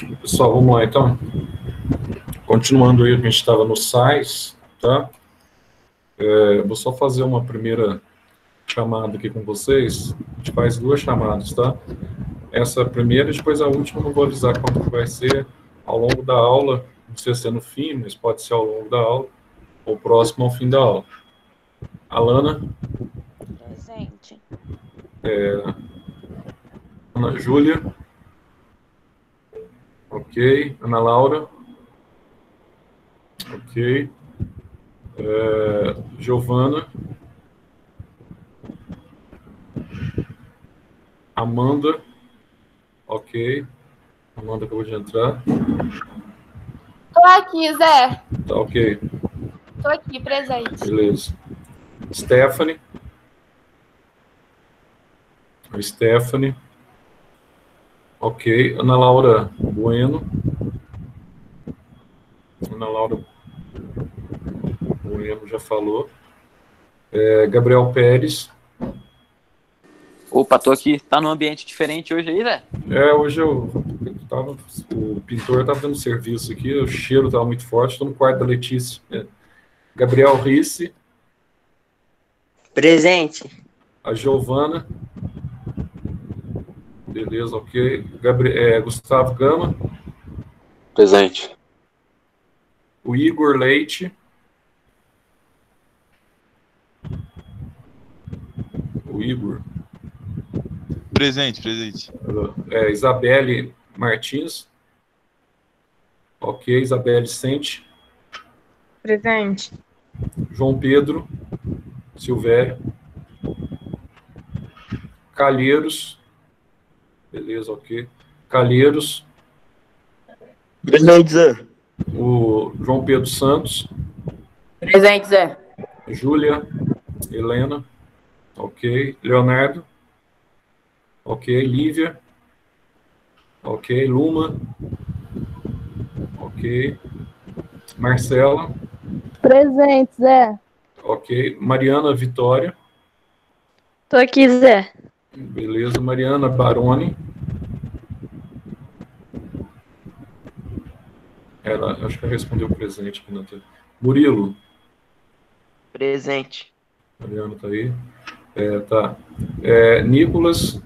Pessoal, vamos lá então. Continuando aí, a gente estava no sais, tá? Vou só fazer uma primeira chamada aqui com vocês. A gente faz duas chamadas, tá? Essa primeira e depois a última eu não vou avisar quando que vai ser ao longo da aula. Não sei se é no fim, mas pode ser ao longo da aula ou próximo ao fim da aula. Alana? Presente. Ana Júlia? Ok. Ana Laura? Ok. Giovana? Amanda? Ok. Amanda acabou de entrar. Tô aqui, Zé. Tá ok. Tô aqui, presente. Beleza. Stephanie? Stephanie? Ok. Ana Laura Bueno? Ana Laura Bueno já falou. Gabriel Pérez? Opa, tô aqui. Tá num ambiente diferente hoje aí, Zé? Hoje o pintor estava dando serviço aqui, o cheiro estava muito forte, estou no quarto da Letícia. Gabriel Risse? Presente. A Giovana? Beleza, ok. Gustavo Gama? Presente. O Igor Leite? O Igor? Presente. Isabelle Martins? Ok. Isabelle Sente? Presente. João Pedro Silvério? Calheiros? Beleza, ok. Calheiros? Presente, Zé. O João Pedro Santos? Presente, Zé. Júlia? Helena? Ok. Leonardo? Ok. Lívia? Ok. Luma? Ok. Marcela? Presente, Zé. Ok. Mariana Vitória? Tô aqui, Zé. Beleza. Mariana Baroni? Acho que ela respondeu presente aqui na tela. Murilo? Presente. Mariana tá aí. Tá. Nicolas?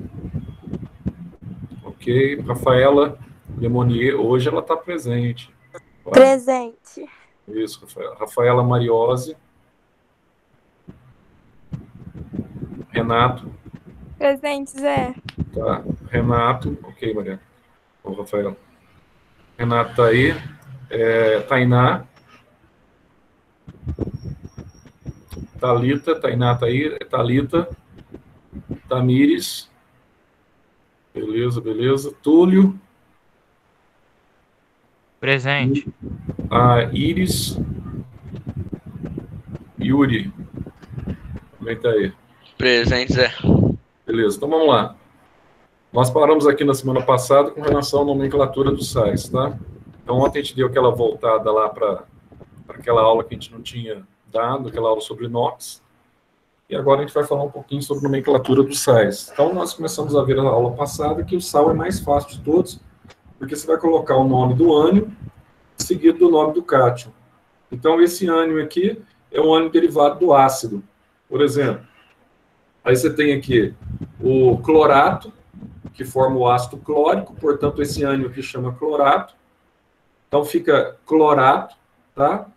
Ok. Rafaela Lemonier, hoje ela está presente. Presente. Isso, Rafaela. Rafaela Mariose. Renato. Presente, Zé. Tá. Renato. Ok, Mariana. Ô, Rafael. Renato tá aí. Tainá. Thalita. Tainá tá aí. Thalita. Tamires. Beleza. Túlio. Presente. A Iris. Yuri. Como é que tá aí? Presente, Zé. Beleza, então vamos lá. Nós paramos aqui na semana passada com relação à nomenclatura dos sais, tá? Então ontem a gente deu aquela voltada lá para aquela aula que a gente não tinha dado, aquela aula sobre inox. E agora a gente vai falar um pouquinho sobre nomenclatura dos sais. Então nós começamos a ver na aula passada que o sal é mais fácil de todos, porque você vai colocar o nome do ânion seguido do nome do cátion. Então esse ânion aqui é um ânion derivado do ácido. Por exemplo, aí você tem aqui o clorato, que forma o ácido clórico, portanto esse ânion aqui chama clorato. Então fica clorato, tá?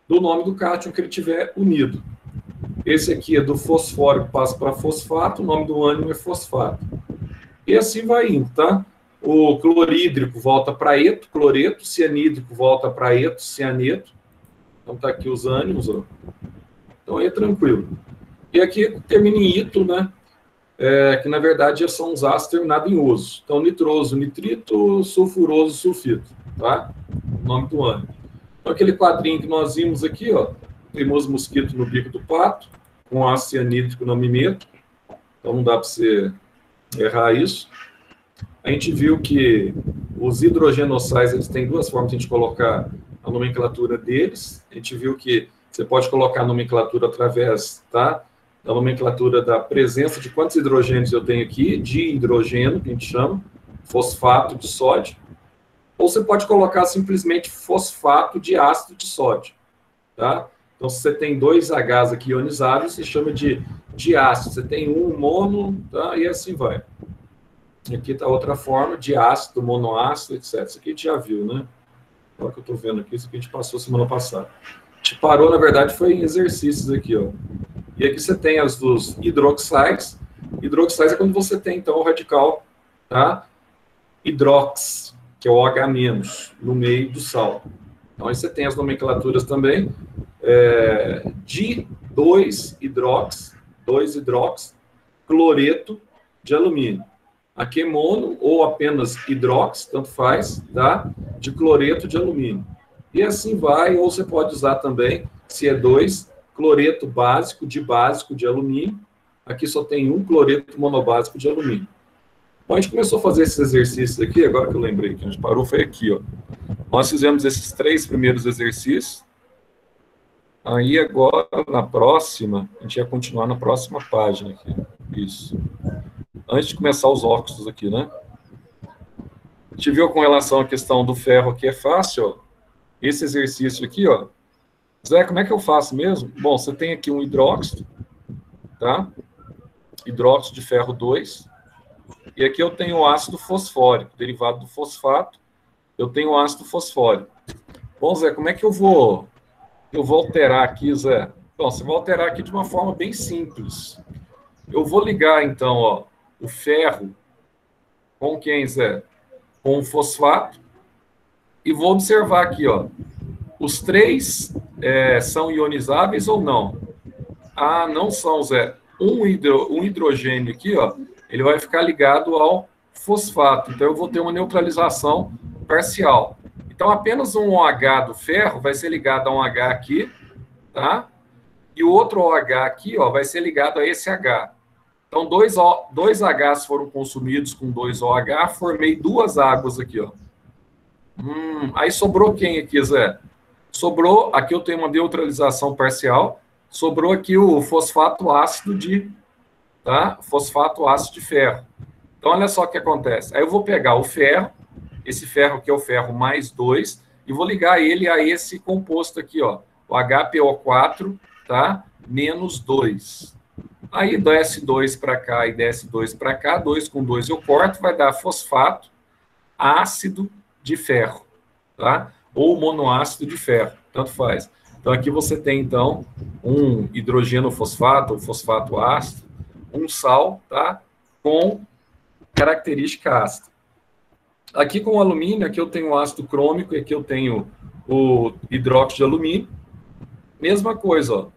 Do nome do cátion que ele tiver unido. Esse aqui é do fosfórico, passa para fosfato, o nome do ânion é fosfato. E assim vai indo, tá? O clorídrico volta para eto, cloreto, cianídrico volta para eto, cianeto. Então tá aqui os ânions, ó. Então aí é tranquilo. E aqui termina em ito, né? Que na verdade são os ácidos terminados em oso. Então nitroso, nitrito, sulfuroso, sulfito, tá? O nome do ânion. Então aquele quadrinho que nós vimos aqui, ó, teimoso mosquito no bico do pato, com ácido cianídrico no mimeto. Então não dá para você errar isso. A gente viu que os hidrogenossais, eles têm duas formas de a gente colocar a nomenclatura deles. A gente viu que você pode colocar a nomenclatura através, tá, da nomenclatura da presença de quantos hidrogênios eu tenho aqui, de hidrogênio, que a gente chama, fosfato de sódio. ou você pode colocar simplesmente fosfato de ácido de sódio, tá? Então, se você tem dois Hs aqui ionizados, se chama de diácido. Você tem um mono, tá? E assim vai. Aqui está outra forma, diácido, monoácido, etc. Isso aqui a gente já viu, né? Olha o que eu estou vendo aqui, isso aqui a gente passou semana passada. A gente parou, na verdade, foi em exercícios aqui, ó. E aqui você tem as dos hidroxais. Hidroxais é quando você tem, então, o radical, tá? Hidrox, que é o OH-, no meio do sal. Então, aí você tem as nomenclaturas também. De 2-hidrox, cloreto de alumínio. Aqui é mono ou apenas hidrox, tanto faz, tá? De cloreto de alumínio. E assim vai, ou você pode usar também, se é 2, cloreto básico de alumínio. Aqui só tem um cloreto monobásico de alumínio. Bom, a gente começou a fazer esses exercícios aqui, agora que eu lembrei que a gente parou, foi aqui, ó. Nós fizemos esses 3 primeiros exercícios. Aí agora, na próxima, a gente ia continuar na próxima página aqui. Isso. Antes de começar os óxidos aqui, né? A gente viu com relação à questão do ferro aqui, é fácil, ó. Esse exercício aqui, ó. Zé, como é que eu faço mesmo? Bom, você tem aqui um hidróxido, tá? Hidróxido de ferro 2. E aqui eu tenho o ácido fosfórico, derivado do fosfato. Eu tenho o ácido fosfórico. Bom, Zé, como é que eu vou alterar aqui, Zé? Bom, você vai alterar aqui de uma forma bem simples. Eu vou ligar, então, ó, o ferro com quem, Zé? Com o fosfato. E vou observar aqui, ó. Os 3 são ionizáveis ou não? Ah, não são, Zé. Um hidrogênio aqui, ó, ele vai ficar ligado ao fosfato. Então, eu vou ter uma neutralização parcial. Então, apenas um OH do ferro vai ser ligado a um H aqui, tá? E o outro OH aqui, ó, vai ser ligado a esse H. Então, dois Hs foram consumidos com 2 OH, formei 2 águas aqui, ó. Aí sobrou quem aqui, Zé? Sobrou, aqui eu tenho uma neutralização parcial, sobrou aqui o fosfato ácido tá? Fosfato ácido de ferro. Então, olha só o que acontece. Aí eu vou pegar o ferro, esse ferro aqui é o ferro mais 2, e vou ligar ele a esse composto aqui, ó, o HPO4, tá? Menos 2. Aí desce 2 para cá e desce 2 para cá, 2 com 2 eu corto, vai dar fosfato ácido de ferro, tá? Ou monoácido de ferro, tanto faz. Então aqui você tem, então, um hidrogênio fosfato, ou fosfato ácido, um sal, tá? Com característica ácida. Aqui com o alumínio, aqui eu tenho o ácido crômico e aqui eu tenho o hidróxido de alumínio. Mesma coisa, ó.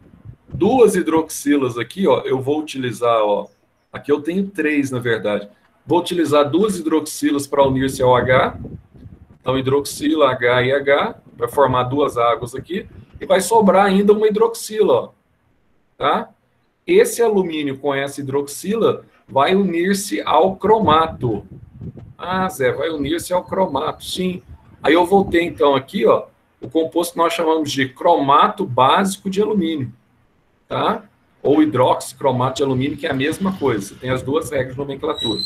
2 hidroxilas aqui, ó, eu vou utilizar, ó. Aqui eu tenho 3, na verdade. Vou utilizar 2 hidroxilas para unir-se ao H. Então, hidroxila, H e H, vai formar 2 águas aqui. E vai sobrar ainda uma hidroxila, ó. Tá? Esse alumínio com essa hidroxila vai unir-se ao cromato. Ah, Zé, vai unir-se ao cromato, sim. Aí eu vou ter, então, aqui, ó, o composto que nós chamamos de cromato básico de alumínio, tá? Ou hidroxicromato de alumínio, que é a mesma coisa. Tem as 2 regras de nomenclatura.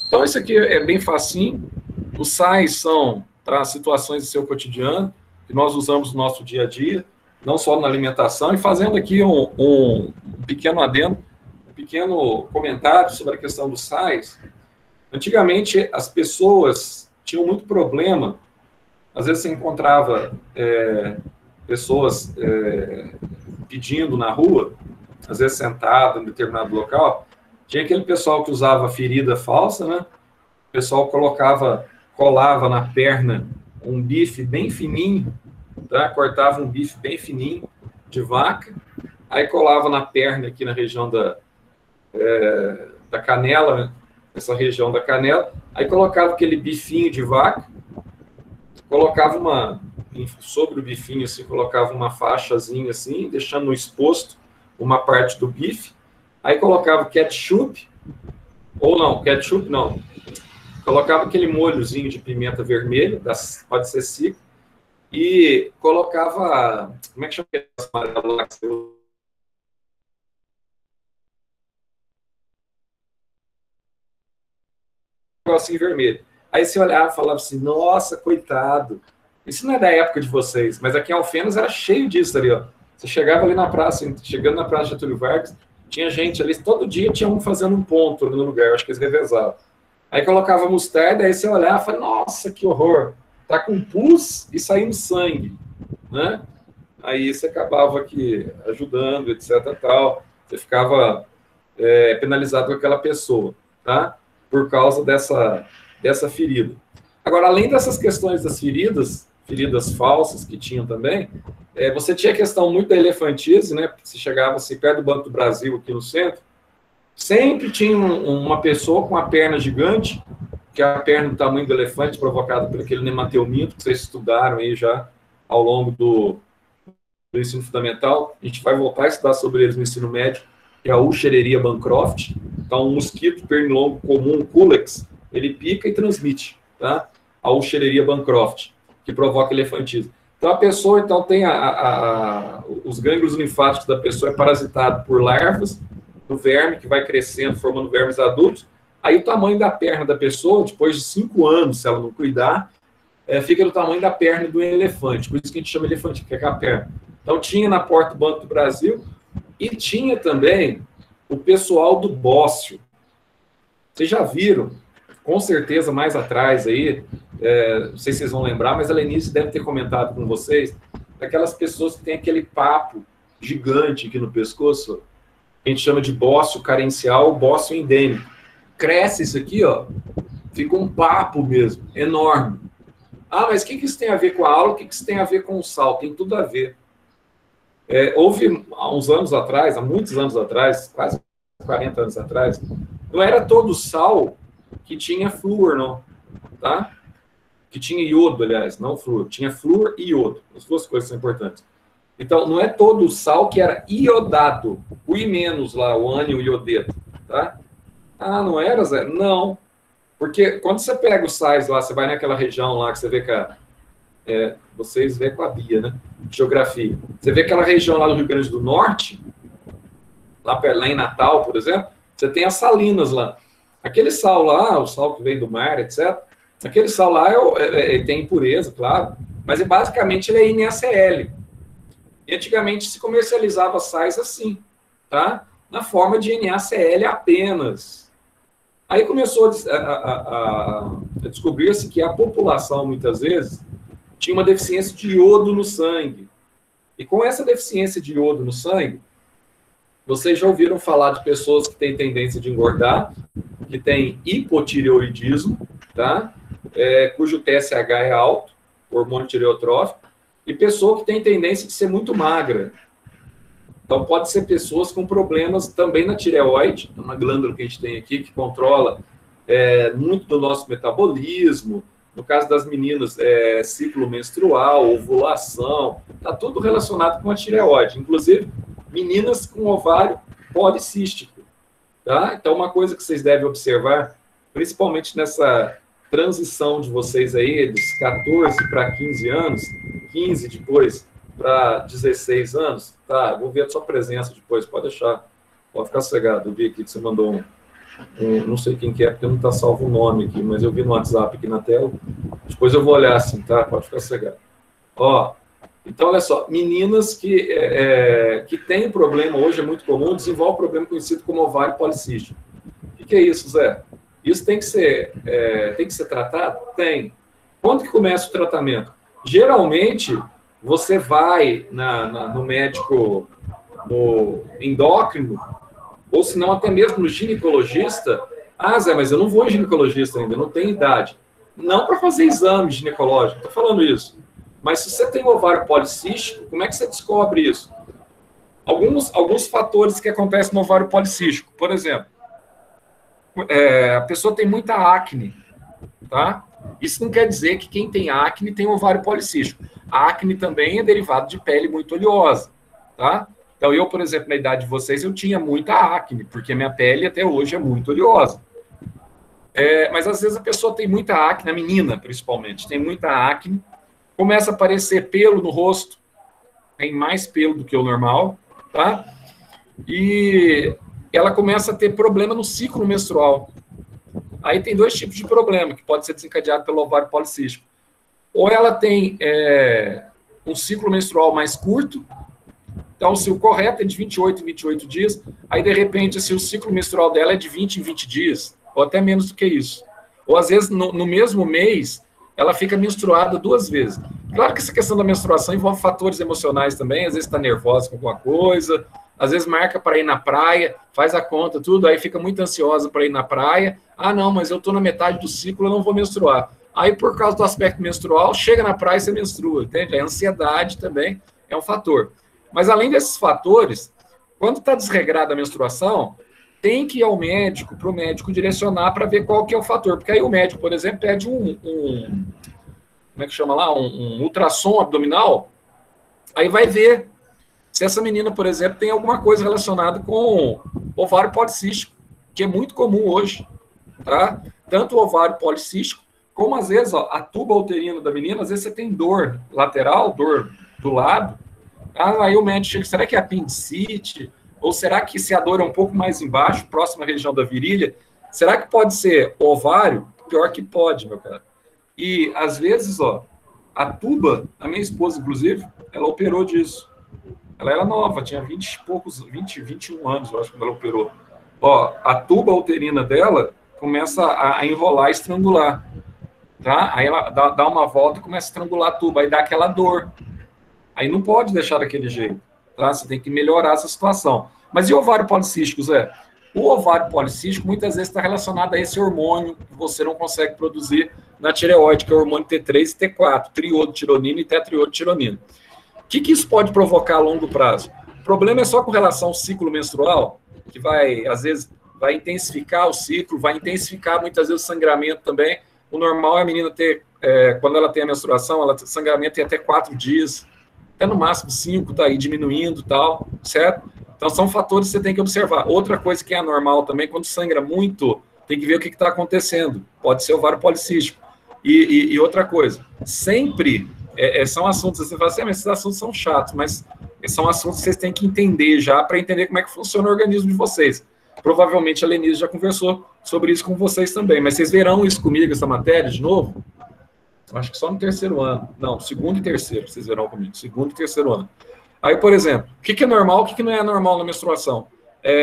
Então, isso aqui é bem facinho. Os sais são para situações do seu cotidiano, que nós usamos no nosso dia a dia, não só na alimentação. E fazendo aqui um pequeno adendo, um pequeno comentário sobre a questão dos sais. Antigamente, as pessoas tinham muito problema. Às vezes você encontrava pessoas pedindo na rua, às vezes sentado em determinado local. Tinha aquele pessoal que usava ferida falsa, né? O pessoal colava na perna um bife bem fininho, tá? Cortava um bife bem fininho de vaca, aí colava na perna aqui na região da canela, né? Essa região da canela, aí colocava aquele bifinho de vaca, colocava sobre o bifinho, assim, colocava uma faixazinha assim, deixando exposto uma parte do bife, aí colocava ketchup, ou não, ketchup não, colocava aquele molhozinho de pimenta vermelha, pode ser seco, e colocava, como é que chama essa amarela lá que você usa? Negocinho vermelho. Aí você olhava e falava assim, nossa, coitado. Isso não é da época de vocês, mas aqui em Alfenas era cheio disso ali, ó. Você chegava ali na praça, chegando na praça de Getúlio Vargas, tinha gente ali, todo dia tinha um fazendo um ponto no lugar, acho que eles revezavam. Aí colocava mostarda, aí você olhava e falava, nossa, que horror, tá com pus e saindo sangue, né? Aí você acabava aqui ajudando, etc, tal, você ficava penalizado com aquela pessoa, tá? Por causa dessa ferida. Agora, além dessas questões das feridas falsas que tinham também, você tinha a questão muito da elefantise, né? Você chegava assim, perto do Banco do Brasil, aqui no centro, sempre tinha uma pessoa com a perna gigante, que é a perna do tamanho do elefante, provocada por aquele nemateuminto que vocês estudaram aí já ao longo do ensino fundamental. A gente vai voltar a estudar sobre eles no ensino médio, que é a Wuchereria bancroft. Então, um mosquito pernilongo comum, Culex, ele pica e transmite, tá? A Wuchereria bancroft, que provoca elefantismo. Então, a pessoa tem os gânglios linfáticos da pessoa é parasitado por larvas do verme, que vai crescendo, formando vermes adultos. Aí o tamanho da perna da pessoa, depois de 5 anos, se ela não cuidar, fica do tamanho da perna do elefante. Por isso que a gente chama elefante, que é a perna. Então, tinha na porta do Banco do Brasil e tinha também o pessoal do bócio. Vocês já viram, com certeza, mais atrás aí, não sei se vocês vão lembrar, mas a Lenice deve ter comentado com vocês, daquelas pessoas que têm aquele papo gigante aqui no pescoço, que a gente chama de bócio carencial, bócio endêmico. Cresce isso aqui, ó, fica um papo mesmo, enorme. Ah, mas o que isso tem a ver com a aula? O que isso tem a ver com o sal? Tem tudo a ver. Houve, há uns anos atrás, há muitos anos atrás, quase 40 anos atrás, não era todo sal que tinha flúor, não, tá? Que tinha iodo, aliás, não flúor. Tinha flúor e iodo. As duas coisas são importantes. Então, não é todo o sal que era iodado. O I- lá, o ânion e o iodeto, tá? Ah, não era, Zé? Não. Porque quando você pega os sais lá, você vai naquela região lá que você vê que vocês vê com a Bia, né? Geografia. Você vê aquela região lá do Rio Grande do Norte, lá em Natal, por exemplo, você tem as salinas lá. Aquele sal lá, o sal que vem do mar, etc., aquele sal lá tem impureza, claro, mas basicamente ele é NaCl. E antigamente se comercializava sais assim, tá? Na forma de NaCl apenas. Aí começou a descobrir-se que a população, muitas vezes, tinha uma deficiência de iodo no sangue. E com essa deficiência de iodo no sangue, vocês já ouviram falar de pessoas que têm tendência de engordar, que têm hipotireoidismo, tá? Cujo TSH é alto, hormônio tireotrófico, e pessoa que tem tendência de ser muito magra. Então, pode ser pessoas com problemas também na tireoide, uma glândula que a gente tem aqui, que controla muito do nosso metabolismo. No caso das meninas, ciclo menstrual, ovulação, está tudo relacionado com a tireoide. Inclusive, meninas com ovário policístico. Tá? Então, uma coisa que vocês devem observar, principalmente nessa transição de vocês aí, dos 14 para 15 anos, 15 depois para 16 anos, tá? Vou ver a sua presença depois, pode deixar, pode ficar sossegado. Eu vi aqui que você mandou não sei quem que é, porque não está salvo o nome aqui, mas eu vi no WhatsApp aqui na tela. Depois eu vou olhar assim, tá? Pode ficar sossegado. Ó, então, olha só, meninas que têm problema, hoje é muito comum, desenvolvem um problema conhecido como ovário policístico. O que é isso, Zé? Isso tem que ser tratado? Tem. Quando que começa o tratamento? Geralmente, você vai no médico, no endócrino, ou se não, até mesmo no ginecologista. Ah, Zé, mas eu não vou em ginecologista ainda, não tenho idade. Não para fazer exame ginecológico, estou falando isso. Mas se você tem ovário policístico, como é que você descobre isso? Alguns fatores que acontecem no ovário policístico. Por exemplo, a pessoa tem muita acne, tá? Isso não quer dizer que quem tem acne tem ovário policístico. A acne também é derivado de pele muito oleosa, tá? Então, eu, por exemplo, na idade de vocês, eu tinha muita acne, porque minha pele até hoje é muito oleosa. Mas, às vezes, a pessoa tem muita acne, a menina, principalmente, tem muita acne, começa a aparecer pelo no rosto, tem mais pelo do que o normal, tá? E ela começa a ter problema no ciclo menstrual. Aí tem dois tipos de problema que pode ser desencadeado pelo ovário policístico. Ou ela tem um ciclo menstrual mais curto, então o ciclo correto é de 28 em 28 dias, aí de repente assim, o ciclo menstrual dela é de 20 em 20 dias, ou até menos do que isso. Ou às vezes no mesmo mês, ela fica menstruada 2 vezes. Claro que essa questão da menstruação envolve fatores emocionais também, às vezes está nervosa com alguma coisa, às vezes marca para ir na praia, faz a conta, tudo, aí fica muito ansiosa para ir na praia. Ah, não, mas eu estou na metade do ciclo, eu não vou menstruar. Aí, por causa do aspecto menstrual, chega na praia e você menstrua, entende? A ansiedade também é um fator. Mas, além desses fatores, quando está desregrada a menstruação, tem que ir ao médico, para o médico direcionar para ver qual que é o fator. Porque aí o médico, por exemplo, pede como é que chama lá? Um ultrassom abdominal, aí vai ver se essa menina, por exemplo, tem alguma coisa relacionada com ovário policístico, que é muito comum hoje, tá? Tanto o ovário policístico, como às vezes a tuba uterina da menina, às vezes você tem dor lateral, dor do lado, tá? Aí o médico chega, será que é apendicite? Ou será que se a dor é um pouco mais embaixo, próxima à região da virilha, será que pode ser ovário? Pior que pode, meu cara. E às vezes, a tuba, a minha esposa, inclusive, ela operou disso. Ela era nova, tinha 20 e poucos, 20, 21 anos, eu acho, quando ela operou. A tuba uterina dela começa a enrolar e estrangular. Tá? Aí ela dá uma volta e começa a estrangular a tuba, aí dá aquela dor. Aí não pode deixar daquele jeito. Tá? Você tem que melhorar essa situação. Mas e o ovário policístico, Zé? O ovário policístico muitas vezes está relacionado a esse hormônio que você não consegue produzir na tireoide, que é o hormônio T3 e T4, triiodotironina e tetriodotironina. O que isso pode provocar a longo prazo? O problema é só com relação ao ciclo menstrual, que vai, às vezes, vai intensificar o ciclo, vai intensificar muitas vezes o sangramento também. O normal é a menina ter, quando ela tem a menstruação, ela tem sangramento em até 4 dias, até no máximo 5, tá aí diminuindo e tal, certo? Então são fatores que você tem que observar. Outra coisa que é anormal também, quando sangra muito, tem que ver o que está acontecendo. Pode ser ovário policístico. E outra coisa, sempre são assuntos, você fala assim, mas esses assuntos são chatos, mas são assuntos que vocês têm que entender já para entender como é que funciona o organismo de vocês. Provavelmente a Lenise já conversou sobre isso com vocês também, mas vocês verão isso comigo, essa matéria, de novo? Acho que só no 3º ano. Não, 2º e 3º, vocês verão comigo, 2º e 3º ano. Aí, por exemplo, o que é normal, o que não é normal na menstruação?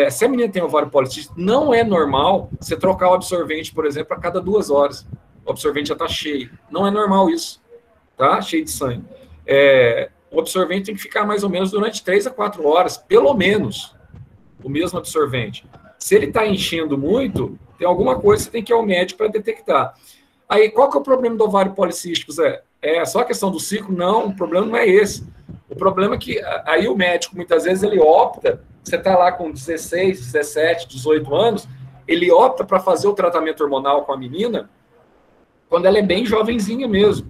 Se a menina tem ovário policístico, não é normal você trocar o absorvente, por exemplo, a cada 2 horas. O absorvente já está cheio. Não é normal isso, tá? Cheio de sangue. O absorvente tem que ficar mais ou menos durante 3 a 4 horas, pelo menos, o mesmo absorvente. Se ele está enchendo muito, tem alguma coisa que você tem que ir ao médico para detectar. Aí, qual que é o problema do ovário policístico, Zé? É só a questão do ciclo? Não, o problema não é esse. O problema é que aí o médico, muitas vezes, ele opta, você está lá com 16, 17, 18 anos, ele opta para fazer o tratamento hormonal com a menina quando ela é bem jovenzinha mesmo.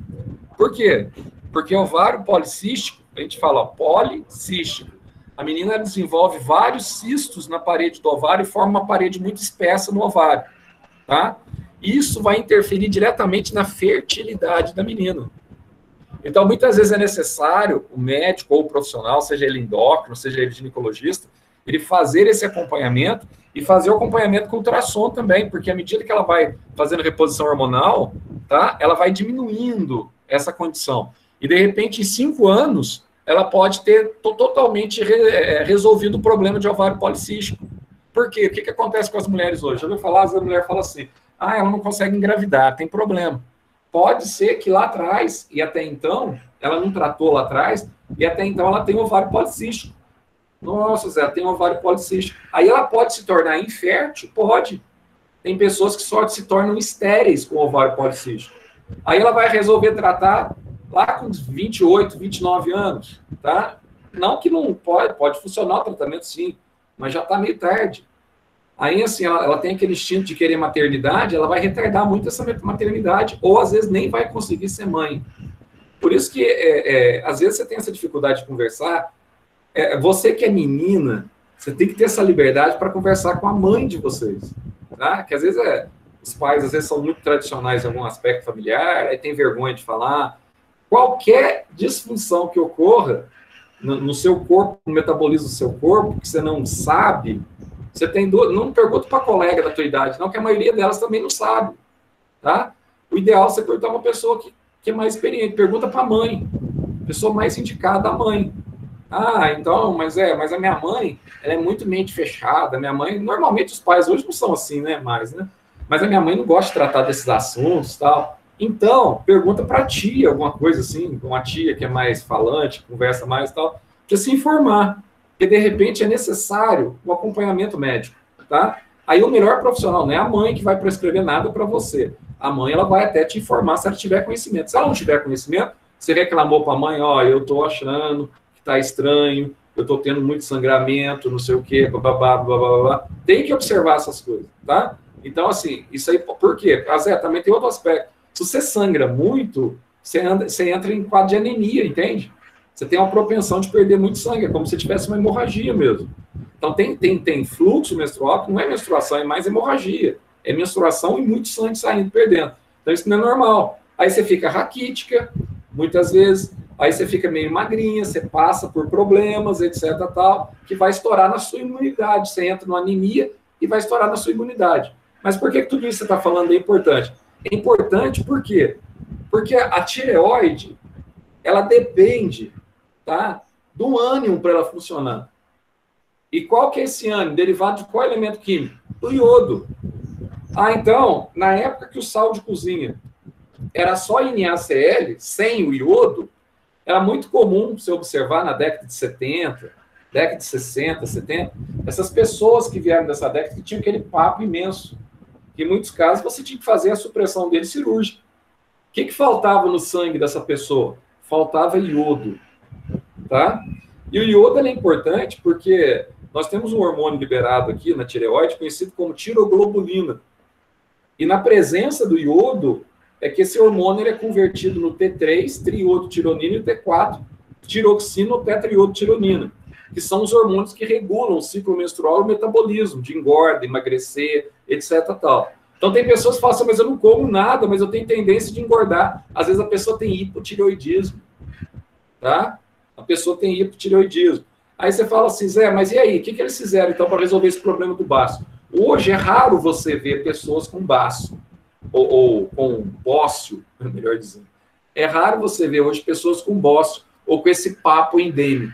Por quê? Porque o ovário policístico, a gente fala policístico, a menina desenvolve vários cistos na parede do ovário e forma uma parede muito espessa no ovário, tá? Isso vai interferir diretamente na fertilidade da menina. Então, muitas vezes é necessário o médico ou o profissional, seja ele endócrino, seja ele ginecologista, ele fazer esse acompanhamento e fazer o acompanhamento com ultrassom também, porque à medida que ela vai fazendo reposição hormonal, tá, ela vai diminuindo essa condição. E, de repente, em 5 anos, ela pode ter totalmente resolvido o problema de ovário policístico. Por quê? O que acontece com as mulheres hoje? Já ouviu falar, a mulher fala assim, ela não consegue engravidar, tem problema. Pode ser que lá atrás, e até então, ela não tratou lá atrás, e até então ela tem ovário policístico. Nossa, Zé, tem ovário policístico. Aí ela pode se tornar infértil? Pode. Tem pessoas que só se tornam estéreis com ovário policístico. Aí ela vai resolver tratar lá com 28, 29 anos, tá? Não que não pode funcionar o tratamento sim, mas já está meio tarde. Aí, assim, ela tem aquele instinto de querer maternidade, ela vai retardar muito essa maternidade, ou às vezes nem vai conseguir ser mãe. Por isso que, às vezes, você tem essa dificuldade de conversar. Você que é menina, você tem que ter essa liberdade para conversar com a mãe de vocês. Tá? Que às vezes os pais, às vezes, são muito tradicionais em algum aspecto familiar, aí tem vergonha de falar. Qualquer disfunção que ocorra no seu corpo, no metabolismo do seu corpo, que você não sabe, Você tem duas, não pergunta para colega da tua idade, não, que a maioria delas também não sabe, tá? O ideal é você perguntar uma pessoa que é mais experiente, pergunta para a mãe, pessoa mais indicada, a mãe. Ah, então, mas a minha mãe, ela é muito mente fechada, minha mãe, normalmente os pais hoje não são assim, né, mais, né? Mas a minha mãe não gosta de tratar desses assuntos e tal. Então, pergunta para a tia, alguma coisa assim, uma tia que é mais falante, conversa mais e tal, para se informar. Porque, de repente, é necessário um acompanhamento médico, tá? Aí, o melhor profissional não é a mãe que vai prescrever nada para você. A mãe, ela vai até te informar se ela tiver conhecimento. Se ela não tiver conhecimento, você reclamou para a mãe, ó, eu estou achando que está estranho, eu estou tendo muito sangramento, não sei o quê, blá, blá, blá, blá, blá, blá. Tem que observar essas coisas, tá? Então, assim, isso aí, por quê? Zé, também tem outro aspecto. Se você sangra muito, você entra em quadro de anemia, entende? Você tem uma propensão de perder muito sangue, é como se tivesse uma hemorragia mesmo. Então, tem fluxo menstrual, que não é menstruação, é mais hemorragia. É menstruação e muito sangue saindo, perdendo. Então, isso não é normal. Aí você fica raquítica, muitas vezes, aí você fica meio magrinha, você passa por problemas, etc, tal, que vai estourar na sua imunidade. Você entra numa anemia e vai estourar na sua imunidade. Mas por que tudo isso que você está falando é importante? É importante por quê? Porque a tireoide, ela depende, tá, do ânion para ela funcionar. E qual que é esse ânion? Derivado de qual elemento químico? Do iodo. Ah, então, na época que o sal de cozinha era só NaCl, sem o iodo, era muito comum você observar na década de 70, década de 60, 70, essas pessoas que vieram dessa década que tinham aquele papo imenso. Que em muitos casos você tinha que fazer a supressão dele cirúrgica. O que faltava no sangue dessa pessoa? Faltava iodo, tá? E o iodo é importante porque nós temos um hormônio liberado aqui na tireoide conhecido como tiroglobulina. E na presença do iodo é que esse hormônio ele é convertido no T3, triiodotironina, e o T4, tiroxina ou tetraiodotironina, que são os hormônios que regulam o ciclo menstrual e o metabolismo, de engorda, emagrecer, etc. Tal. Então tem pessoas que falam assim, mas eu não como nada, mas eu tenho tendência de engordar. Às vezes a pessoa tem hipotireoidismo, tá? A pessoa tem hipotireoidismo. Aí você fala assim, Zé, mas e aí? O que eles fizeram então para resolver esse problema do baço? Hoje é raro você ver pessoas com baço, ou com bócio, melhor dizendo. É raro você ver hoje pessoas com bócio, ou com esse papo endêmico.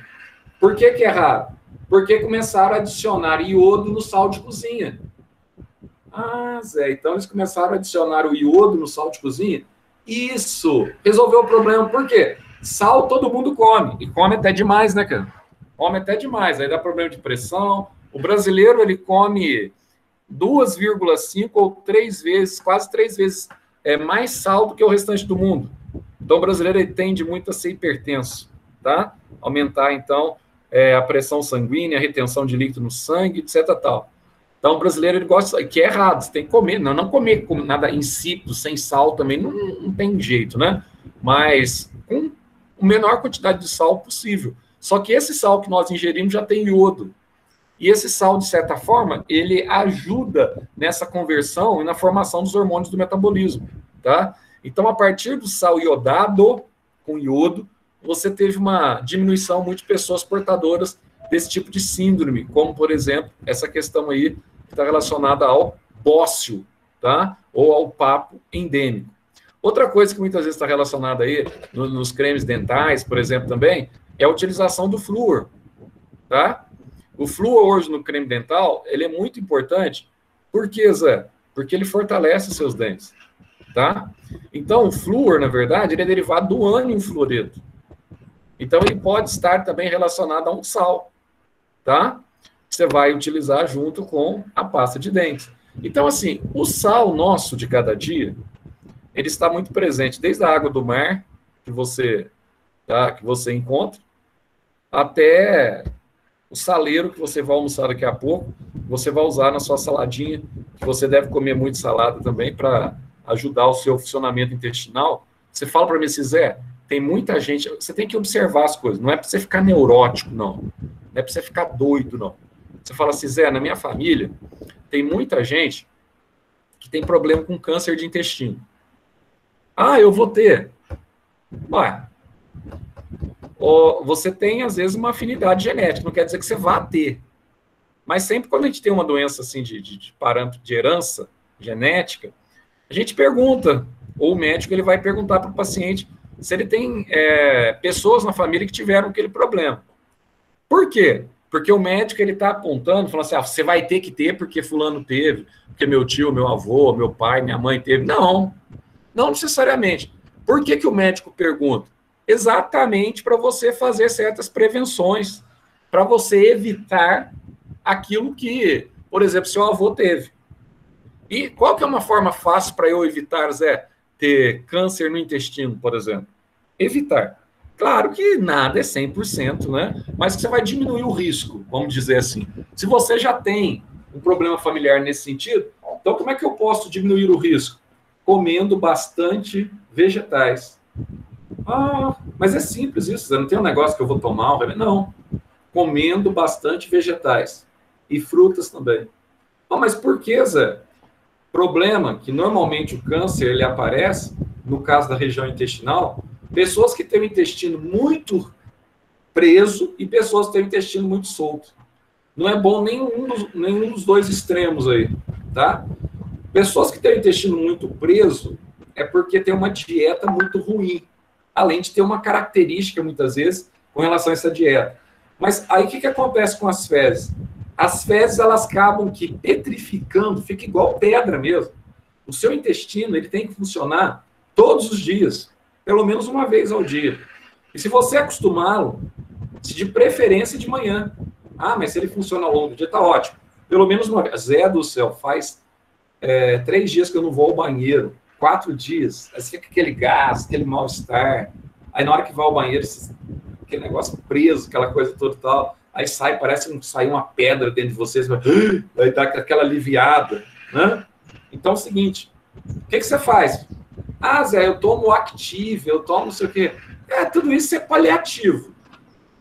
Por que é raro? Porque começaram a adicionar iodo no sal de cozinha. Ah, Zé, então eles começaram a adicionar o iodo no sal de cozinha? Isso! Resolveu o problema. Por quê? Sal todo mundo come. E come até demais, né, cara? Come até demais. Aí dá problema de pressão. O brasileiro, ele come 2,5 ou 3 vezes, quase 3 vezes mais sal do que o restante do mundo. Então, o brasileiro ele tende muito a ser hipertenso, tá? Aumentar, então, a pressão sanguínea, a retenção de líquido no sangue, etc. Tal. Então, o brasileiro ele gosta, que é errado, você tem que comer, não comer nada insípido, sem sal também, não tem jeito, né? Mas com a menor quantidade de sal possível. Só que esse sal que nós ingerimos já tem iodo. E esse sal, de certa forma, ele ajuda nessa conversão e na formação dos hormônios do metabolismo, tá? Então, a partir do sal iodado, com iodo, você teve uma diminuição muito de pessoas portadoras desse tipo de síndrome, como, por exemplo, essa questão aí que está relacionada ao bócio, tá? Ou ao papo endêmico. Outra coisa que muitas vezes está relacionada aí, nos cremes dentais, por exemplo, também, é a utilização do flúor, tá? O flúor hoje no creme dental, ele é muito importante. Por quê, Zé? Porque ele fortalece os seus dentes, tá? Então, o flúor, na verdade, ele é derivado do ânion fluoreto. Então, ele pode estar também relacionado a um sal, tá? Você vai utilizar junto com a pasta de dentes. Então, assim, o sal nosso de cada dia, ele está muito presente, desde a água do mar, que você encontra, até o saleiro que você vai almoçar daqui a pouco, você vai usar na sua saladinha, que você deve comer muito salada também para ajudar o seu funcionamento intestinal. Você fala para mim, Zé, tem muita gente, você tem que observar as coisas, não é para você ficar neurótico, não. Não é para você ficar doido, não. Você fala assim, Zé, na minha família, tem muita gente que tem problema com câncer de intestino. Ah, eu vou ter. Ué, você tem, às vezes, uma afinidade genética, não quer dizer que você vá ter. Mas sempre quando a gente tem uma doença assim de parâmetro de herança genética, a gente pergunta, ou o médico ele vai perguntar para o paciente se ele tem pessoas na família que tiveram aquele problema. Por quê? Porque o médico ele está apontando, falando assim, você vai ter que ter porque fulano teve, porque meu tio, meu avô, meu pai, minha mãe teve. Não, não necessariamente. Por que o médico pergunta? Exatamente para você fazer certas prevenções, para você evitar aquilo que, por exemplo, seu avô teve. E qual que é uma forma fácil para eu evitar, Zé, ter câncer no intestino, por exemplo? Evitar. Claro que nada é 100%, né? Mas que você vai diminuir o risco, vamos dizer assim. Se você já tem um problema familiar nesse sentido, então como é que eu posso diminuir o risco? Comendo bastante vegetais. Ah, mas é simples isso, Zé. Não tem um negócio que eu vou tomar? Não. Comendo bastante vegetais. E frutas também. Oh, mas por que, Zé? Problema que normalmente o câncer ele aparece, no caso da região intestinal, pessoas que têm o intestino muito preso e pessoas que têm o intestino muito solto. Não é bom nenhum dos dois extremos aí, tá? Pessoas que têm o intestino muito preso é porque tem uma dieta muito ruim, além de ter uma característica, muitas vezes, com relação a essa dieta. Mas aí o que acontece com as fezes? As fezes, elas acabam que petrificando, fica igual pedra mesmo. O seu intestino, ele tem que funcionar todos os dias, pelo menos uma vez ao dia. E se você acostumá-lo, se de preferência de manhã. Ah, mas se ele funciona ao longo do dia, tá ótimo. Pelo menos uma vez. Zé do céu, faz 3 dias que eu não vou ao banheiro, 4 dias, aí fica aquele gás, aquele mal-estar. Aí na hora que vai ao banheiro, aquele negócio preso, aquela coisa toda e tal. Aí parece que saiu uma pedra dentro de vocês, vai dar aquela aliviada, né? Então é o seguinte, o que você faz? Ah, Zé, eu tomo Active, eu tomo não sei o quê. Tudo isso é paliativo,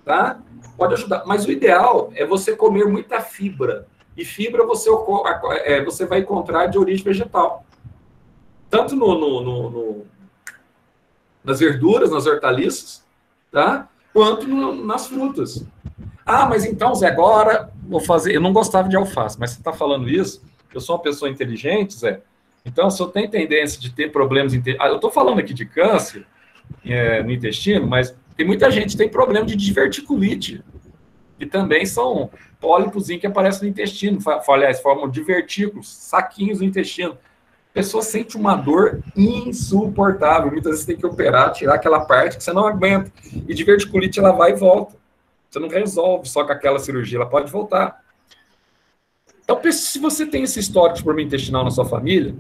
tá? Pode ajudar, mas o ideal é você comer muita fibra. E fibra você vai encontrar de origem vegetal. Tanto nas verduras, nas hortaliças, tá? Quanto nas frutas. Ah, mas então, Zé, agora vou fazer... Eu não gostava de alface, mas você está falando isso, eu sou uma pessoa inteligente, Zé, então se eu tenho tendência de ter problemas... eu estou falando aqui de câncer no intestino, mas tem muita gente que tem problema de diverticulite, que também são pólipos que aparecem no intestino, aliás, formam divertículos, saquinhos no intestino. A pessoa sente uma dor insuportável, muitas vezes tem que operar, tirar aquela parte que você não aguenta, e diverticulite ela vai e volta. Você não resolve só com aquela cirurgia, ela pode voltar. Então, se você tem esse histórico de problema intestinal na sua família,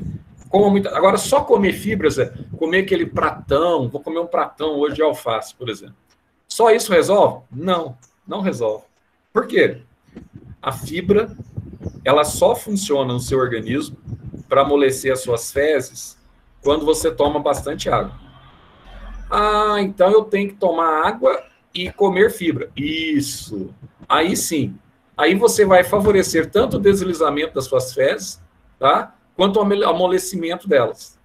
agora só comer fibras, comer aquele pratão, vou comer um pratão hoje de alface, por exemplo. Só isso resolve? Não, não resolve. Por quê? A fibra, ela só funciona no seu organismo para amolecer as suas fezes quando você toma bastante água. Ah, então eu tenho que tomar água e comer fibra. Isso. Aí sim. Aí você vai favorecer tanto o deslizamento das suas fezes, tá? Quanto o amolecimento delas.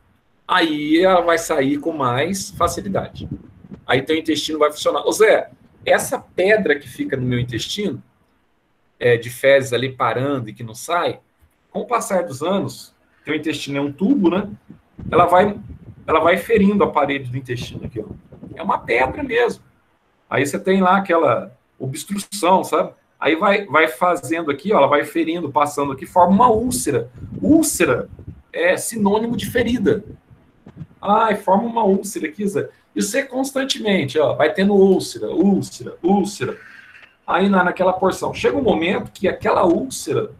Aí ela vai sair com mais facilidade. Aí teu intestino vai funcionar. Ô Zé, essa pedra que fica no meu intestino, de fezes ali parando e que não sai, com o passar dos anos, teu intestino é um tubo, né? Ela vai ferindo a parede do intestino aqui, ó. É uma pedra mesmo. Aí você tem lá aquela obstrução, sabe? Aí vai fazendo aqui, ó, ela vai ferindo, passando aqui, forma uma úlcera. Úlcera é sinônimo de ferida. Forma uma úlcera aqui, Zé. E você constantemente, ó, vai tendo úlcera, úlcera, úlcera. Aí naquela porção. Chega um momento que aquela úlcera,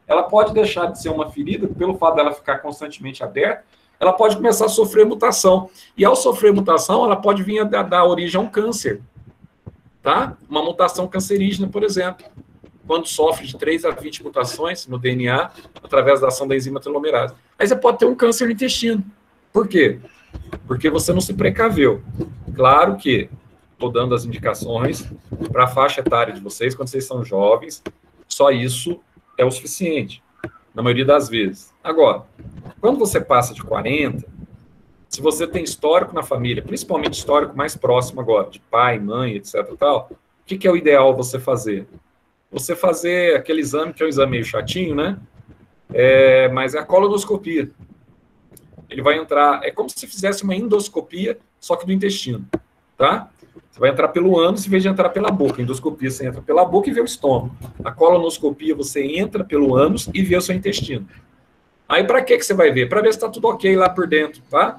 ela pode deixar de ser uma ferida, pelo fato dela ficar constantemente aberta, ela pode começar a sofrer mutação. E ao sofrer mutação, ela pode vir a dar origem a um câncer. Tá? Uma mutação cancerígena, por exemplo, quando sofre de 3 a 20 mutações no DNA, através da ação da enzima telomerase. Aí você pode ter um câncer no intestino. Por quê? Porque você não se precaveu. Claro que estou dando as indicações para a faixa etária de vocês, quando vocês são jovens, só isso é o suficiente, na maioria das vezes. Agora, quando você passa de 40, se você tem histórico na família, principalmente histórico mais próximo agora, de pai, mãe, etc. tal, o que é o ideal você fazer? você fazer aquele exame, que é um exame meio chatinho, né? Mas é a colonoscopia. Ele vai entrar, é como se fizesse uma endoscopia, só que do intestino, tá? Você vai entrar pelo ânus em vez de entrar pela boca. A endoscopia você entra pela boca e vê o estômago. A colonoscopia você entra pelo ânus e vê o seu intestino. Aí para que você vai ver? Para ver se está tudo ok lá por dentro, tá?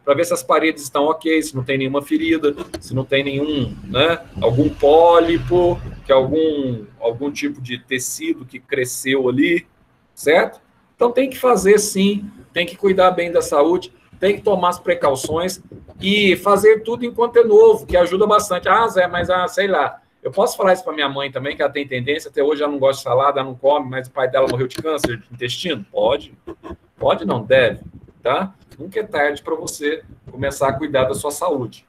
Para ver se as paredes estão ok, se não tem nenhuma ferida, se não tem nenhum, né, algum pólipo, que algum tipo de tecido que cresceu ali, certo? Então tem que fazer sim, tem que cuidar bem da saúde, tem que tomar as precauções e fazer tudo enquanto é novo, que ajuda bastante. Ah, Zé, mas sei lá, eu posso falar isso para minha mãe também, que ela tem tendência, até hoje ela não gosta de salada, ela não come, mas o pai dela morreu de câncer de intestino? Pode. Pode não, deve, tá? Nunca é tarde para você começar a cuidar da sua saúde.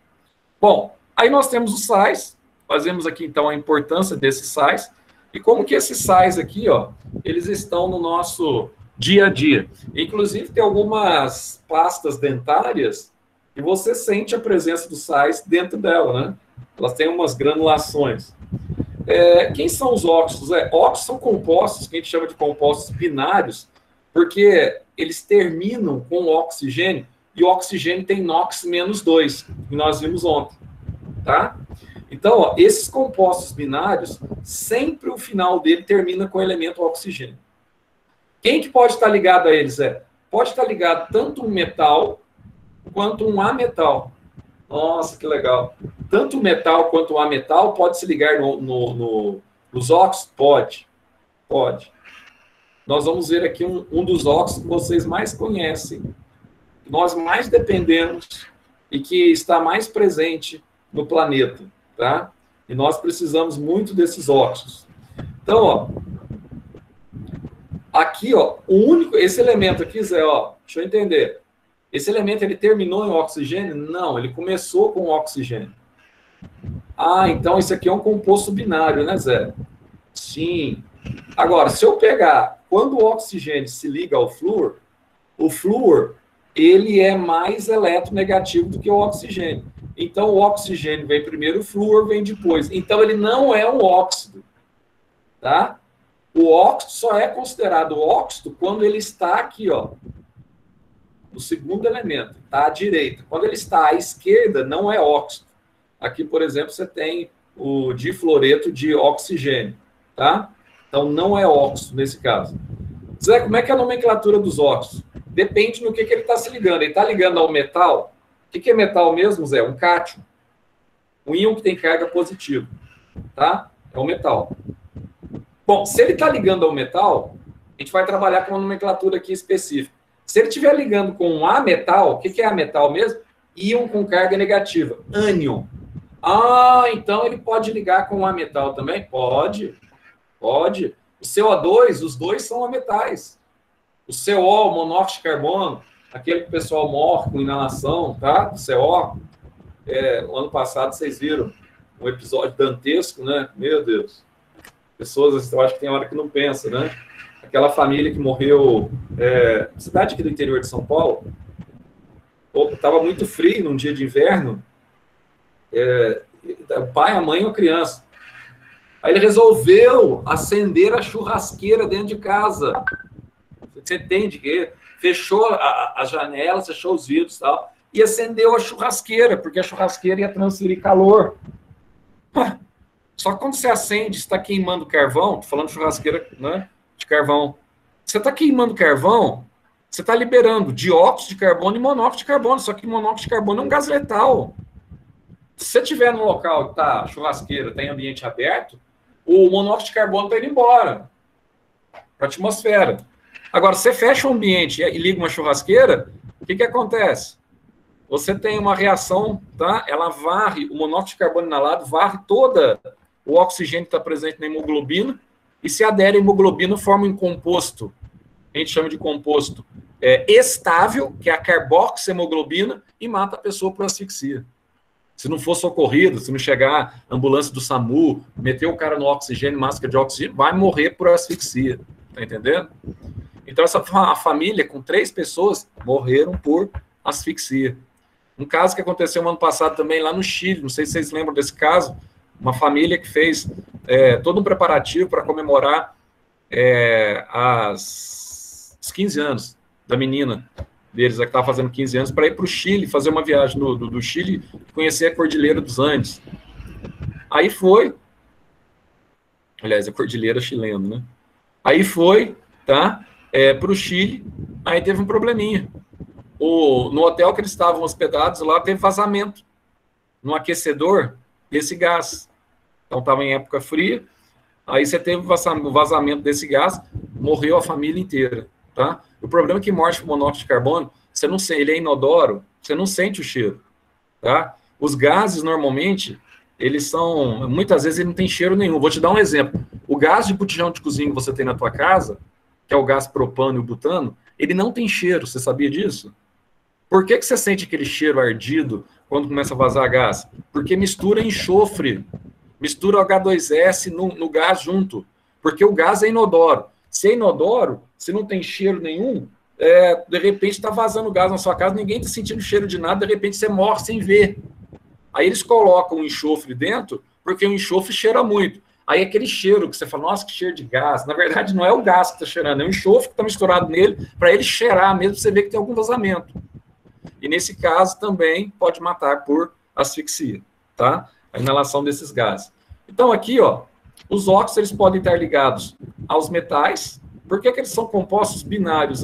Bom, aí nós temos os sais, fazemos aqui então a importância desses sais, e como que esses sais aqui, ó, eles estão no nosso dia a dia. Inclusive tem algumas pastas dentárias que você sente a presença dos sais dentro dela, né? Elas têm umas granulações. Quem são os óxidos? Óxidos são compostos que a gente chama de compostos binários, porque eles terminam com oxigênio, e o oxigênio tem NOx-2, que nós vimos ontem, tá? Então, ó, esses compostos binários, sempre o final dele termina com o elemento oxigênio. Quem que pode estar ligado a eles? Pode estar ligado tanto um metal quanto um ametal. Nossa, que legal. Tanto o metal quanto o ametal pode se ligar nos óxidos? Pode. Pode. Nós vamos ver aqui um dos óxidos que vocês mais conhecem, que nós mais dependemos e que está mais presente no planeta, tá? E nós precisamos muito desses óxidos. Então, ó, aqui, ó, esse elemento aqui, Zé, ó, deixa eu entender. Esse elemento, ele terminou em oxigênio? Não, ele começou com oxigênio. Ah, então isso aqui é um composto binário, né, Zé? Sim. Agora, se eu pegar, quando o oxigênio se liga ao flúor, o flúor, ele é mais eletronegativo do que o oxigênio. Então, o oxigênio vem primeiro, o flúor vem depois. Então, ele não é um óxido, tá? O óxido só é considerado óxido quando ele está aqui, ó, no segundo elemento, tá à direita. Quando ele está à esquerda, não é óxido. Aqui, por exemplo, você tem o difluoreto de oxigênio, tá? Então, não é óxido nesse caso. Zé, como é que é a nomenclatura dos óxidos? Depende no que ele está se ligando. Ele está ligando ao metal. O que é metal mesmo, Zé? Um cátion. Um íon que tem carga positiva, tá? É um metal. Bom, se ele está ligando ao metal, a gente vai trabalhar com uma nomenclatura aqui específica. Se ele estiver ligando com um ametal, o que é ametal mesmo? Íon com carga negativa, ânion. Ah, então ele pode ligar com um ametal também? Pode, pode. O CO2, os dois são ametais. O CO, o monóxido de carbono, aquele que o pessoal morre com inalação, tá? O CO. O ano passado vocês viram um episódio dantesco, né? Meu Deus. Pessoas, eu acho que tem hora que não pensa, né? Aquela família que morreu, cidade aqui do interior de São Paulo, estava muito frio num dia de inverno, o pai, a mãe e a criança. Aí ele resolveu acender a churrasqueira dentro de casa. Você entende que fechou as janelas, fechou os vidros e tal, e acendeu a churrasqueira, porque a churrasqueira ia transferir calor. Só que quando você acende, você está queimando carvão, estou falando de churrasqueira, né, de carvão. Você está queimando carvão, você está liberando dióxido de carbono e monóxido de carbono, só que monóxido de carbono é um gás letal. Se você estiver num local que está churrasqueira, está em ambiente aberto, o monóxido de carbono está indo embora para a atmosfera. Agora, você fecha o ambiente e liga uma churrasqueira, o que acontece? Você tem uma reação, tá? Ela varre, o monóxido de carbono inalado varre toda o oxigênio que está presente na hemoglobina, e se adere à hemoglobina, forma um composto, a gente chama de composto estável, que é a carboxiemoglobina, e mata a pessoa por asfixia. Se não for socorrido, se não chegar a ambulância do SAMU, meter o cara no oxigênio, máscara de oxigênio, vai morrer por asfixia. Tá entendendo? Então, a família, com 3 pessoas, morreram por asfixia. Um caso que aconteceu no ano passado também, lá no Chile, não sei se vocês lembram desse caso, uma família que fez todo um preparativo para comemorar os 15 anos da menina deles, que estava fazendo 15 anos, para ir para o Chile, fazer uma viagem do Chile, conhecer a Cordilheira dos Andes. Aí foi, aliás, a Cordilheira chilena, né? Aí foi, tá, para o Chile, aí teve um probleminha. No hotel que eles estavam hospedados lá, teve vazamento no aquecedor desse gás. Então, estava em época fria, aí você teve o vazamento desse gás, morreu a família inteira, tá? O problema é que morte por monóxido de carbono, você não sente, ele é inodoro, você não sente o cheiro, tá? Os gases, normalmente, eles são, muitas vezes, ele não tem cheiro nenhum. Vou te dar um exemplo. O gás de botijão de cozinha que você tem na tua casa, que é o gás propano e o butano, ele não tem cheiro, você sabia disso? Por que você sente aquele cheiro ardido quando começa a vazar gás? Porque mistura enxofre, mistura o H2S no gás junto, porque o gás é inodoro. Se é inodoro, se não tem cheiro nenhum, de repente está vazando gás na sua casa, ninguém está sentindo cheiro de nada, de repente você morre sem ver. Aí eles colocam o enxofre dentro, porque o enxofre cheira muito. Aí aquele cheiro que você fala, nossa, que cheiro de gás. Na verdade, não é o gás que está cheirando, é o enxofre que está misturado nele, para ele cheirar mesmo, você ver que tem algum vazamento. E nesse caso também pode matar por asfixia, tá? A inalação desses gases. Então aqui, ó, os óxidos eles podem estar ligados aos metais. Por que eles são compostos binários?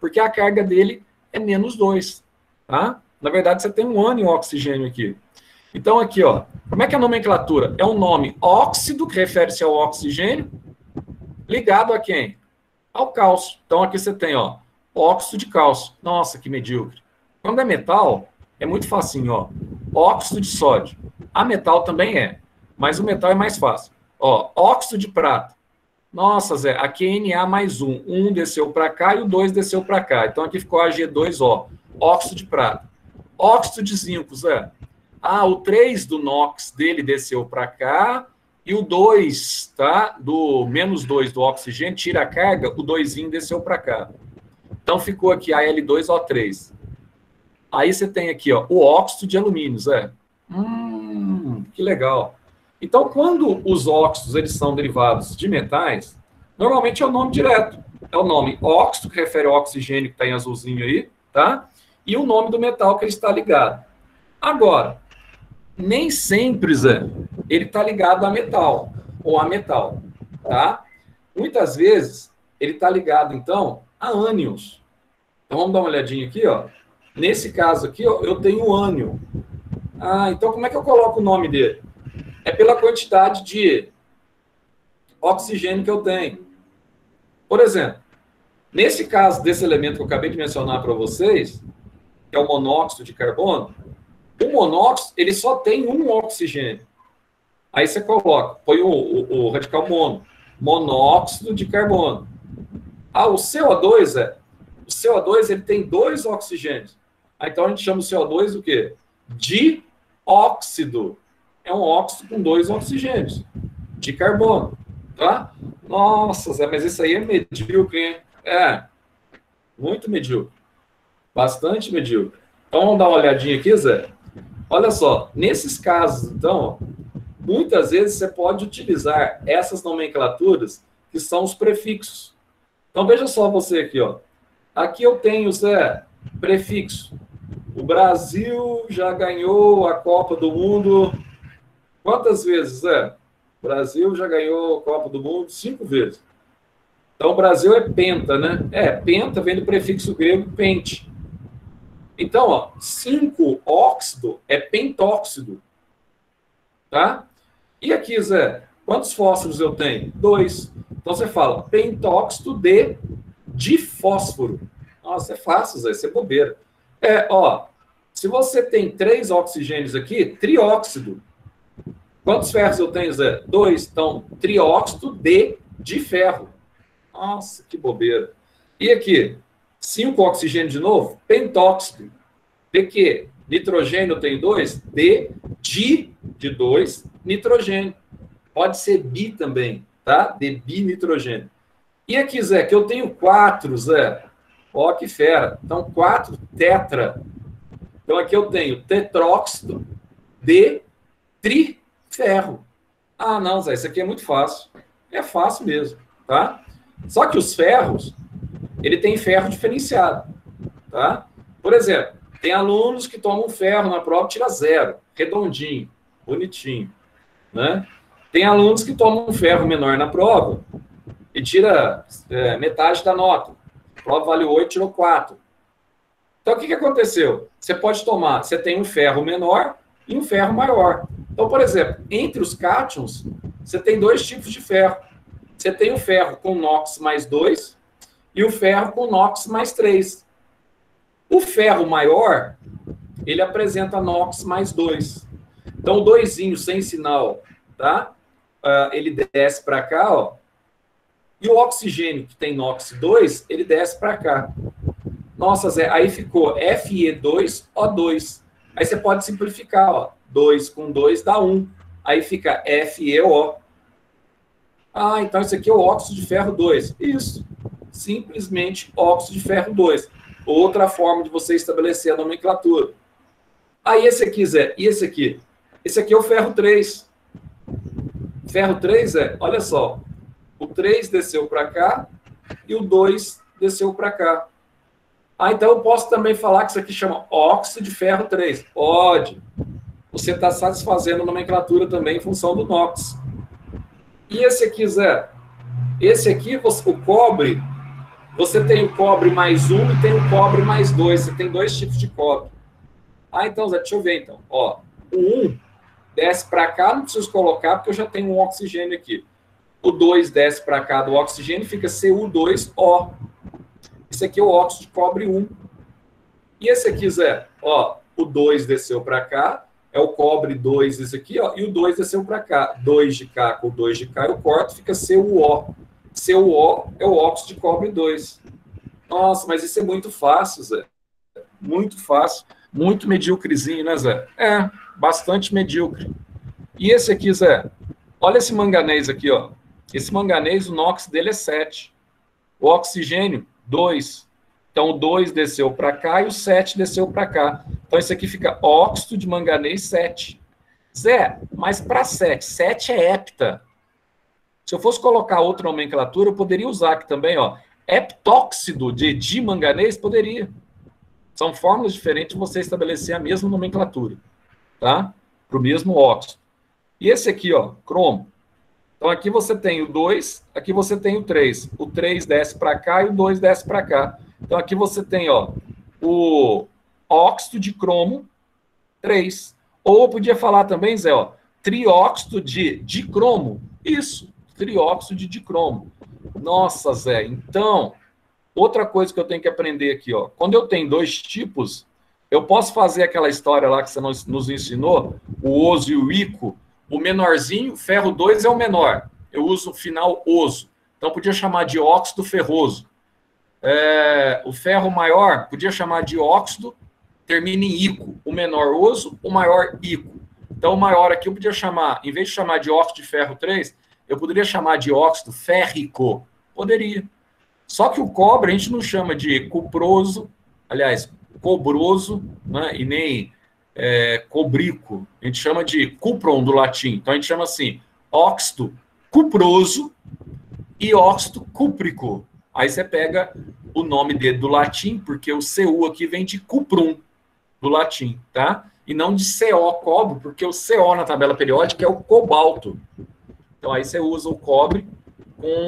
Porque a carga dele é -2, tá? Na verdade, você tem um ânion oxigênio aqui. Então aqui, ó, como é que é a nomenclatura? É um nome óxido, que refere-se ao oxigênio, ligado a quem? Ao cálcio. Então aqui você tem, ó, óxido de cálcio. Nossa, que medíocre. Quando é metal, é muito facinho, ó. Óxido de sódio. A metal também é, mas o metal é mais fácil. Ó, óxido de prata. Nossa, Zé, aqui é Na mais um. Um desceu para cá e o 2 desceu para cá. Então aqui ficou Ag2O. Óxido de prata. Óxido de zinco, Zé. O 3 do NOx dele desceu para cá e o 2, tá? Do -2 do oxigênio, tira a carga, o 2zinho desceu para cá. Então ficou aqui Al2O3. Aí você tem aqui, ó, o óxido de alumínio, Zé. Que legal. Então, quando os óxidos eles são derivados de metais, normalmente é o nome direto. É o nome óxido, que refere ao oxigênio que está em azulzinho aí, tá? E o nome do metal que ele está ligado. Agora, nem sempre, Zé, ele está ligado a metal, ou a metal, tá? Muitas vezes, ele está ligado, então, a ânions. Então, vamos dar uma olhadinha aqui, ó. Nesse caso aqui, ó, eu tenho o ânion. Então como é que eu coloco o nome dele? É pela quantidade de oxigênio que eu tenho. Por exemplo, nesse caso desse elemento que eu acabei de mencionar para vocês, que é o monóxido de carbono, o monóxido, ele só tem um oxigênio. Aí você coloca, põe o radical mono, monóxido de carbono. O CO2, o CO2 ele tem 2 oxigênios. Então a gente chama o CO2 o quê? Dióxido. É um óxido com 2 oxigênios de carbono, tá? Nossa, Zé, mas isso aí é medíocre, hein? Muito medíocre. Bastante medíocre. Então vamos dar uma olhadinha aqui, Zé. Olha só, nesses casos, então, muitas vezes você pode utilizar essas nomenclaturas que são os prefixos. Então veja só você aqui, ó. Aqui eu tenho, Zé, prefixo. O Brasil já ganhou a Copa do Mundo. Quantas vezes, Zé? O Brasil já ganhou a Copa do Mundo 5 vezes. Então, o Brasil é penta, né? Penta vem do prefixo grego pente. Então, ó, 5 óxido é pentóxido. Tá? E aqui, Zé, quantos fósforos eu tenho? 2. Então, você fala pentóxido de difósforo. Nossa, é fácil, Zé, isso é bobeira. Se você tem 3 oxigênios aqui, trióxido. Quantos ferros eu tenho, Zé? 2. Então, trióxido de ferro. Nossa, que bobeira. E aqui, 5 oxigênios de novo, pentóxido. De quê? Nitrogênio eu tenho 2, de 2, nitrogênio. Pode ser bi também, tá? De binitrogênio. E aqui, Zé, que eu tenho 4, Zé. Ó, que fera. Então, 4 tetra. Então, aqui eu tenho tetróxido de triferro. Ah, não, Zé, isso aqui é muito fácil. É fácil mesmo, tá? Só que os ferros, ele tem ferro diferenciado, tá? Por exemplo, tem alunos que tomam ferro na prova e tira 0, redondinho, bonitinho, né? Tem alunos que tomam um ferro menor na prova e tira metade da nota. A prova vale 8, tirou 4. Então, o que aconteceu? Você pode tomar, você tem um ferro menor e um ferro maior. Então, por exemplo, entre os cátions, você tem 2 tipos de ferro. Você tem o ferro com NOx mais 2 e o ferro com NOx mais 3. O ferro maior, ele apresenta NOx mais 2. Então, o 2zinho sem sinal, tá? Ele desce para cá, ó. E o oxigênio, que tem NOx 2, ele desce para cá. Nossa, Zé, aí ficou Fe2O2. Aí você pode simplificar, ó. 2 com 2 dá 1. Aí fica FeO. Ah, então isso aqui é o óxido de ferro 2. Isso. Simplesmente óxido de ferro 2. Outra forma de você estabelecer a nomenclatura. Aí esse aqui, Zé, e esse aqui? Esse aqui é o ferro 3. Ferro 3, Zé, olha só. O 3 desceu para cá e o 2 desceu para cá. Ah, então eu posso também falar que isso aqui chama óxido de ferro 3. Pode. Você está satisfazendo a nomenclatura também em função do NOx. E esse aqui, Zé? Esse aqui, o cobre, você tem o cobre mais 1 e tem o cobre mais 2. Você tem 2 tipos de cobre. Ah, então, Zé, deixa eu ver, então. Ó, o 1 desce para cá, não preciso colocar, porque eu já tenho um oxigênio aqui. O 2 desce para cá do oxigênio, fica Cu2O. Esse aqui é o óxido de cobre 1. E esse aqui, Zé? Ó, o 2 desceu para cá, é o cobre 2 esse aqui, ó, e o 2 desceu para cá. 2 de cá com 2 de cá eu corto, fica CuO. CuO é o óxido de cobre 2. Nossa, mas isso é muito fácil, Zé. Muito fácil. Muito medíocrezinho, né, Zé? É, bastante medíocre. E esse aqui, Zé? Olha esse manganês aqui, ó. Esse manganês, o NOx dele é 7. O oxigênio, 2. Então, o 2 desceu para cá e o 7 desceu para cá. Então, isso aqui fica óxido de manganês 7. Zé, mas para 7, 7 é hepta. Se eu fosse colocar outra nomenclatura, eu poderia usar aqui também, ó. Heptóxido de dimanganês, poderia. São fórmulas diferentes de você estabelecer a mesma nomenclatura, tá? Para o mesmo óxido. E esse aqui, ó, cromo. Então, aqui você tem o 2, aqui você tem o 3. O 3 desce para cá e o 2 desce para cá. Então, aqui você tem, ó, o óxido de cromo 3. Ou eu podia falar também, Zé, ó, trióxido de dicromo. Isso, trióxido de dicromo. Nossa, Zé, então, outra coisa que eu tenho que aprender aqui, ó. Quando eu tenho 2 tipos, eu posso fazer aquela história lá que você nos ensinou, o oso e o ico. O menorzinho, ferro 2 é o menor. Eu uso o final oso. Então, podia chamar de óxido ferroso. O ferro maior, podia chamar de óxido, termina em ico. O menor oso, o maior ico. Então, o maior aqui eu podia chamar, em vez de chamar de óxido de ferro 3, eu poderia chamar de óxido férrico. Poderia. Só que o cobre a gente não chama de cuproso, aliás, cobroso, né, e nem cobrico. A gente chama de cupron do latim. Então, a gente chama assim, óxido cuproso e óxido cúprico. Aí você pega o nome dele do latim, porque o Cu aqui vem de cuprum, do latim, tá? E não de CO, cobre, porque o CO na tabela periódica é o cobalto. Então, aí você usa o cobre,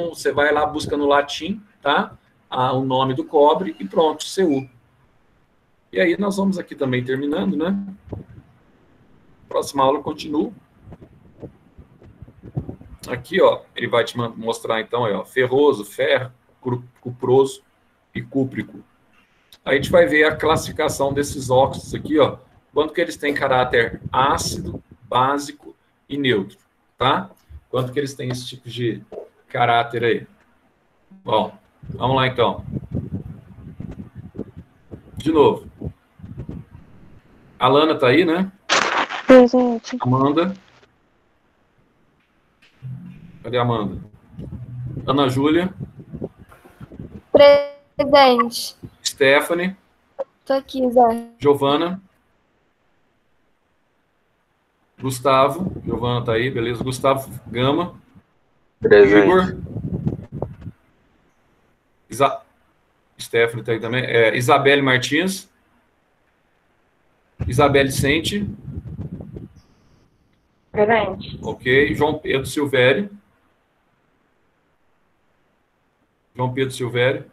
você vai lá, busca no latim, tá? O nome do cobre e pronto, Cu. E aí nós vamos aqui também terminando, né? Próxima aula eu continuo. Aqui, ó, ele vai te mostrar, então, ó, ferroso, ferro, cuproso e cúprico. Aí a gente vai ver a classificação desses óxidos aqui, ó. Quanto que eles têm caráter ácido, básico e neutro, tá? Quanto que eles têm esse tipo de caráter aí. Bom, vamos lá, então. De novo. A Alana tá aí, né? Presente. Amanda. Cadê a Amanda? Ana Júlia. Presente. Stephanie. Tô aqui, Zé. Giovana. Gustavo, Giovana tá aí, beleza. Gustavo Gama. Presente. Igor. Stephanie tá aí também. Isabelle Martins. Isabelle Sente. Presente. Ok. João Pedro Silvério. João Pedro Silvério.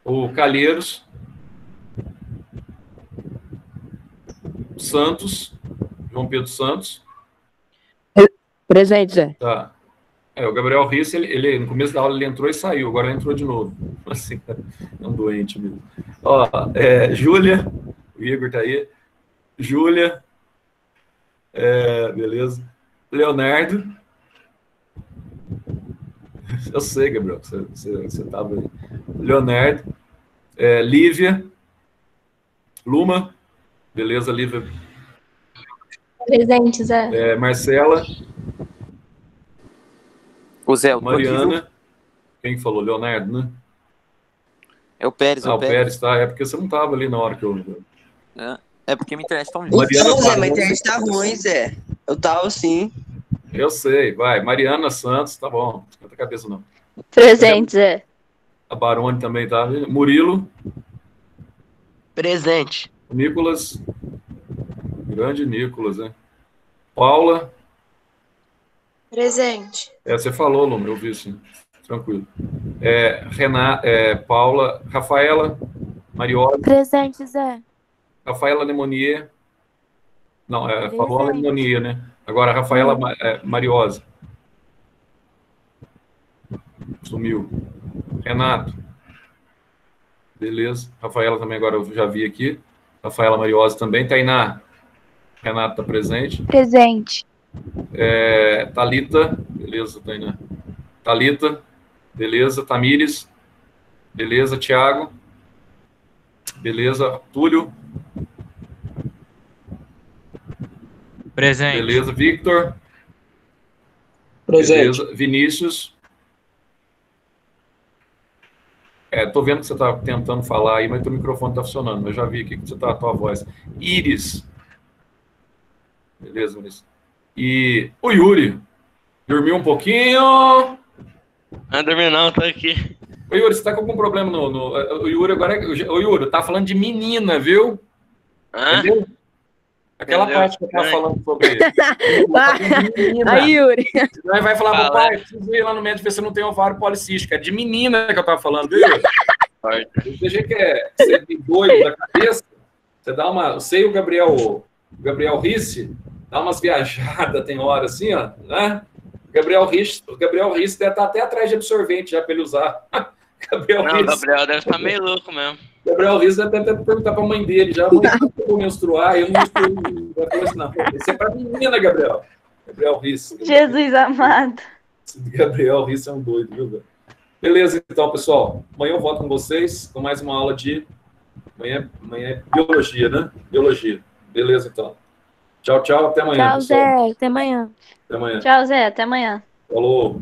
O Calheiros. Santos. João Pedro Santos. Presente, Zé. Tá. O Gabriel Risse, ele no começo da aula ele entrou e saiu, agora ele entrou de novo. Assim, é um doente mesmo. Ó, Júlia, o Igor tá aí. Júlia, beleza. Leonardo. Eu sei, Gabriel, você tava aí. Leonardo. Lívia. Luma. Beleza, Lívia. Presente, Zé. Marcela. O Zé, o Mariana. Quem falou? Leonardo, né? É o Pérez, o Pérez, tá? É porque você não tava ali na hora que eu... É porque minha internet tá um Não, Zé, minha internet tá ruim, Zé. Eu tava sim. Eu sei, vai. Mariana Santos, tá bom. Não esquenta a cabeça, não. Presente, Zé. A Barone também tá. Murilo. Presente. Nicolas. Grande Nicolas, né? Paula. Presente. Você falou, Luma, eu vi, sim. Tranquilo. Renata, Paula. Rafaela. Mariola. Presente, Zé. Rafaela Lemonier. Não, falou a Lemonier, né? Agora, Rafaela Mariosa. Sumiu. Renato. Beleza. Rafaela também agora eu já vi aqui. Rafaela Mariosa também. Tainá. Renato está presente. Presente. Thalita. Beleza, Tainá. Thalita. Beleza. Tamires. Beleza. Tiago. Beleza. Túlio. Presente. Beleza. Victor. Presente. Beleza. Vinícius. Tô vendo que você está tentando falar aí, mas teu microfone está funcionando. Eu já vi aqui que você está a tua voz. Iris. Beleza, Vinícius. E o Yuri. Dormiu um pouquinho. Não dormi não, tô aqui. Ô, Yuri, você está com algum problema o Yuri agora... Ô, Yuri, tá falando de menina, viu? Entendeu? Aquela parte que eu estava falando sobre... Aí, Yuri. Aí vai falar, papai, preciso ir lá no médico ver se não tem ovário policístico. É de menina que eu estava falando, viu, Yuri? Você que você é doido da cabeça, você dá uma... Você e o Gabriel Risse, dá umas viajadas, tem hora assim, ó, né? O Gabriel Risse deve estar até atrás de absorvente já para ele usar. Gabriel deve estar meio louco mesmo. Gabriel Risse deve até perguntar para a mãe dele já, mãe, eu vou menstruar, eu não menstruo. Vai falar assim, não, isso é para menina, Gabriel. Gabriel Risse. Jesus amado. Gabriel Risse é um doido, viu, velho? Beleza, então, pessoal. Amanhã eu volto com vocês com mais uma aula de... Amanhã é biologia, né? Biologia. Beleza, então. Tchau, tchau. Até amanhã, Tchau, pessoal. Zé. Até amanhã. Até amanhã. Tchau, Zé. Até amanhã. Falou.